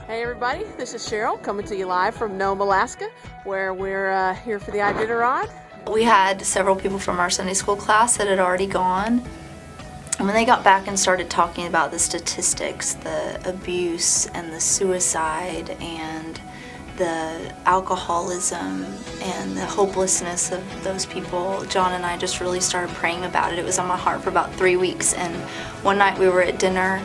Hey everybody, this is Cheryl coming to you live from Nome, Alaska, where we're here for the Iditarod. We had several people from our Sunday school class that had already gone. And when they got back and started talking about the statistics, the abuse and the suicide and the alcoholism and the hopelessness of those people, John and I just really started praying about it. It was on my heart for about 3 weeks, and one night we were at dinner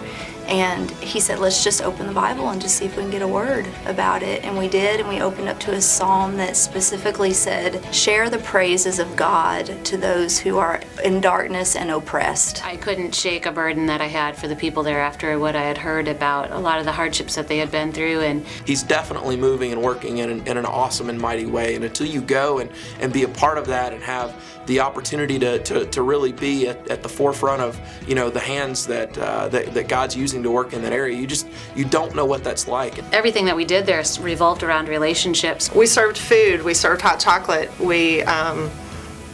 and he said, let's just open the Bible and just see if we can get a word about it. And we did, and we opened up to a psalm that specifically said, share the praises of God to those who are in darkness and oppressed. I couldn't shake a burden that I had for the people there after what I had heard about a lot of the hardships that they had been through. And he's definitely moving and working in an awesome and mighty way. And until you go and be a part of that and have the opportunity to really be at the forefront of, you know, the hands that God's using to work in that area, you don't know what that's like. Everything that we did there revolved around relationships. We served food, we served hot chocolate, we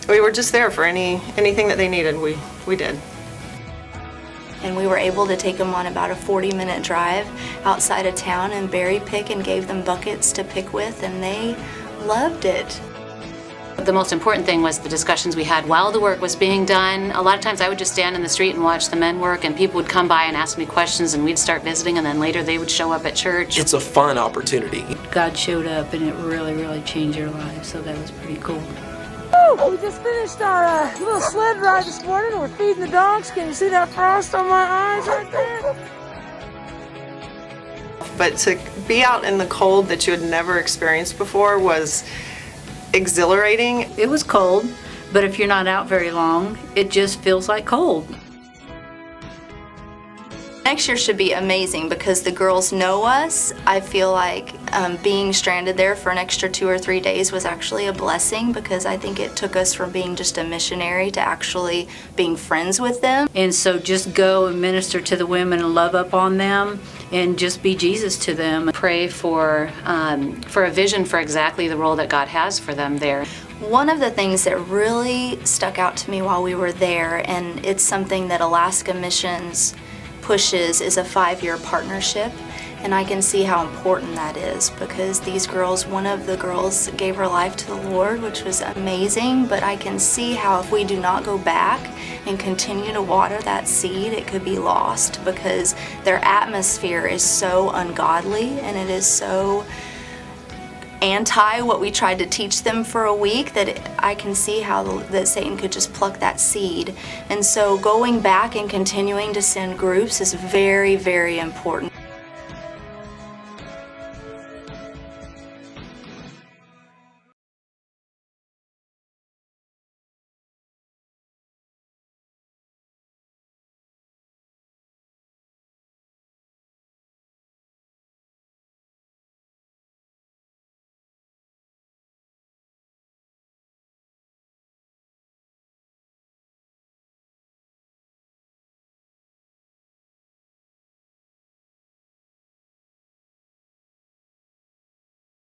were just there for anything that they needed, we did. And we were able to take them on about a 40-minute drive outside of town and berry pick, and gave them buckets to pick with, and they loved it. The most important thing was the discussions we had while the work was being done. A lot of times I would just stand in the street and watch the men work, and people would come by and ask me questions, and we'd start visiting, and then later they would show up at church. It's a fun opportunity. God showed up and it really changed our lives, so that was pretty cool. We just finished our little sled ride this morning. We're feeding the dogs. Can you see that frost on my eyes right there? But to be out in the cold that you had never experienced before was exhilarating. It was cold, but if you're not out very long, it just feels like cold. Next year should be amazing because the girls know us. I feel like being stranded there for an extra 2 or 3 days was actually a blessing, because I think it took us from being just a missionary to actually being friends with them. And so just go and minister to the women and love up on them and just be Jesus to them. Pray for a vision for exactly the role that God has for them there. One of the things that really stuck out to me while we were there, and it's something that Alaska Missions pushes, is a 5-year partnership. And I can see how important that is, because these girls, one of the girls gave her life to the Lord, which was amazing, but I can see how if we do not go back and continue to water that seed, it could be lost, because their atmosphere is so ungodly and it is so anti what we tried to teach them for a week that I can see how that Satan could just pluck that seed. And so going back and continuing to send groups is very important.